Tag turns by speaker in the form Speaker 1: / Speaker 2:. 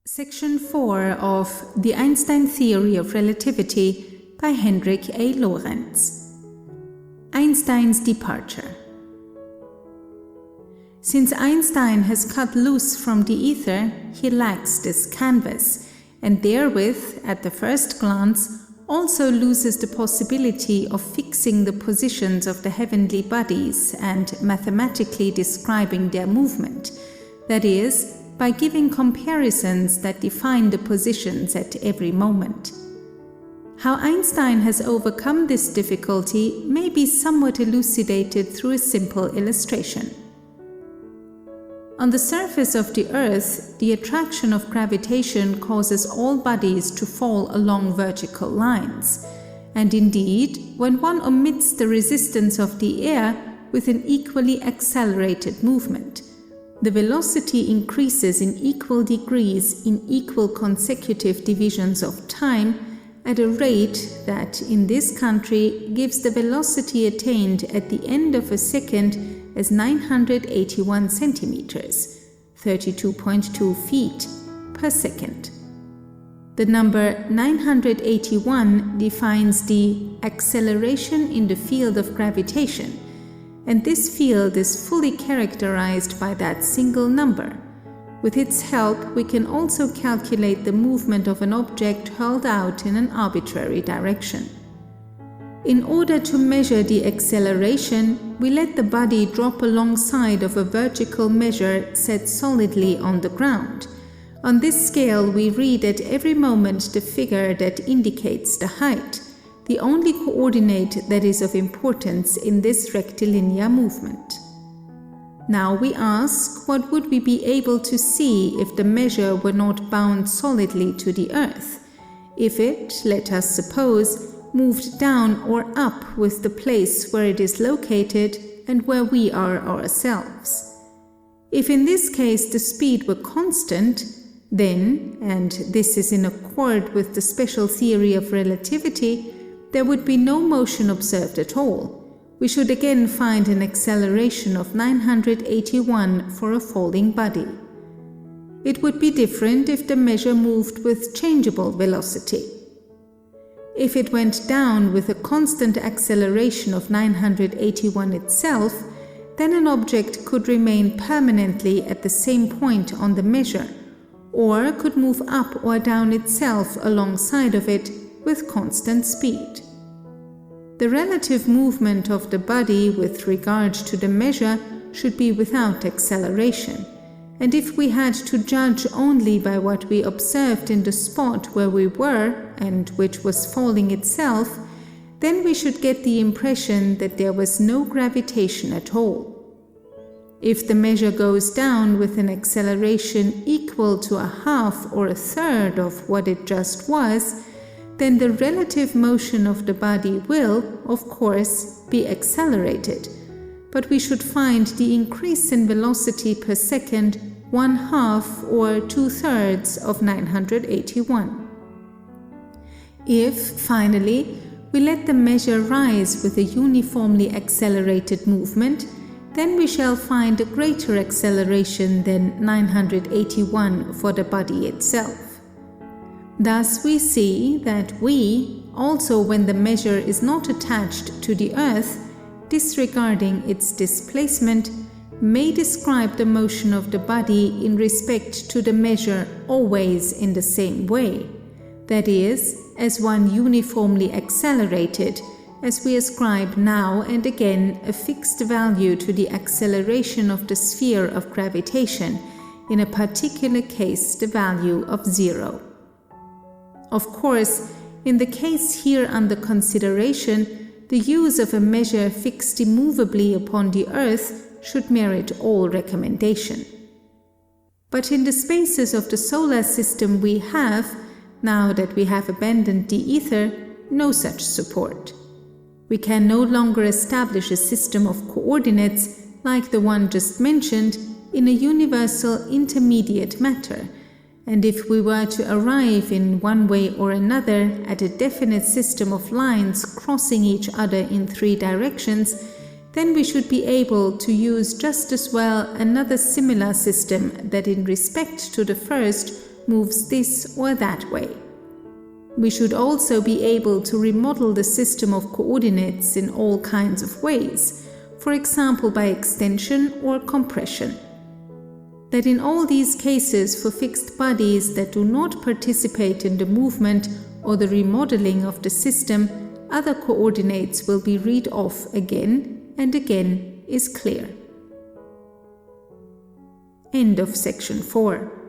Speaker 1: Section 4 of The Einstein Theory of Relativity by Hendrik A. Lorentz. Einstein's departure. Since Einstein has cut loose from the ether, he lacks this canvas, and therewith, at the first glance, also loses the possibility of fixing the positions of the heavenly bodies and mathematically describing their movement, that is, by giving comparisons that define the positions at every moment. How Einstein has overcome this difficulty may be somewhat elucidated through a simple illustration. On the surface of the Earth, the attraction of gravitation causes all bodies to fall along vertical lines, and indeed, when one omits the resistance of the air with an equally accelerated movement, the velocity increases in equal degrees in equal consecutive divisions of time at a rate that, in this country, gives the velocity attained at the end of a second as 981 centimeters, 32.2 feet, per second. The number 981 defines the acceleration in the field of gravitation, and this field is fully characterized by that single number. With its help, we can also calculate the movement of an object hurled out in an arbitrary direction. In order to measure the acceleration, we let the body drop alongside of a vertical measure set solidly on the ground. On this scale, we read at every moment the figure that indicates the height, the only coordinate that is of importance in this rectilinear movement. Now we ask, what would we be able to see if the measure were not bound solidly to the Earth? If it, let us suppose, moved down or up with the place where it is located and where we are ourselves. If in this case the speed were constant, then, and this is in accord with the special theory of relativity, there would be no motion observed at all. We should again find an acceleration of 981 for a falling body. It would be different if the measure moved with changeable velocity. If it went down with a constant acceleration of 981 itself, then an object could remain permanently at the same point on the measure, or could move up or down itself alongside of it with constant speed. The relative movement of the body with regard to the measure should be without acceleration, and if we had to judge only by what we observed in the spot where we were and which was falling itself, then we should get the impression that there was no gravitation at all. If the measure goes down with an acceleration equal to a half or a third of what it just was, then the relative motion of the body will, of course, be accelerated, but we should find the increase in velocity per second 1/2 or 2/3 of 981. If, finally, we let the measure rise with a uniformly accelerated movement, then we shall find a greater acceleration than 981 for the body itself. Thus we see that we, also when the measure is not attached to the Earth, disregarding its displacement, may describe the motion of the body in respect to the measure always in the same way, that is, as one uniformly accelerated, as we ascribe now and again a fixed value to the acceleration of the sphere of gravitation, in a particular case the value of 0. Of course, in the case here under consideration, the use of a measure fixed immovably upon the Earth should merit all recommendation. But in the spaces of the solar system we have, now that we have abandoned the ether, no such support. We can no longer establish a system of coordinates like the one just mentioned in a universal intermediate matter, and if we were to arrive in one way or another at a definite system of lines crossing each other in 3 directions, then we should be able to use just as well another similar system that in respect to the first moves this or that way. We should also be able to remodel the system of coordinates in all kinds of ways, for example by extension or compression. That in all these cases for fixed bodies that do not participate in the movement or the remodeling of the system, other coordinates will be read off again and again is clear. End of section 4.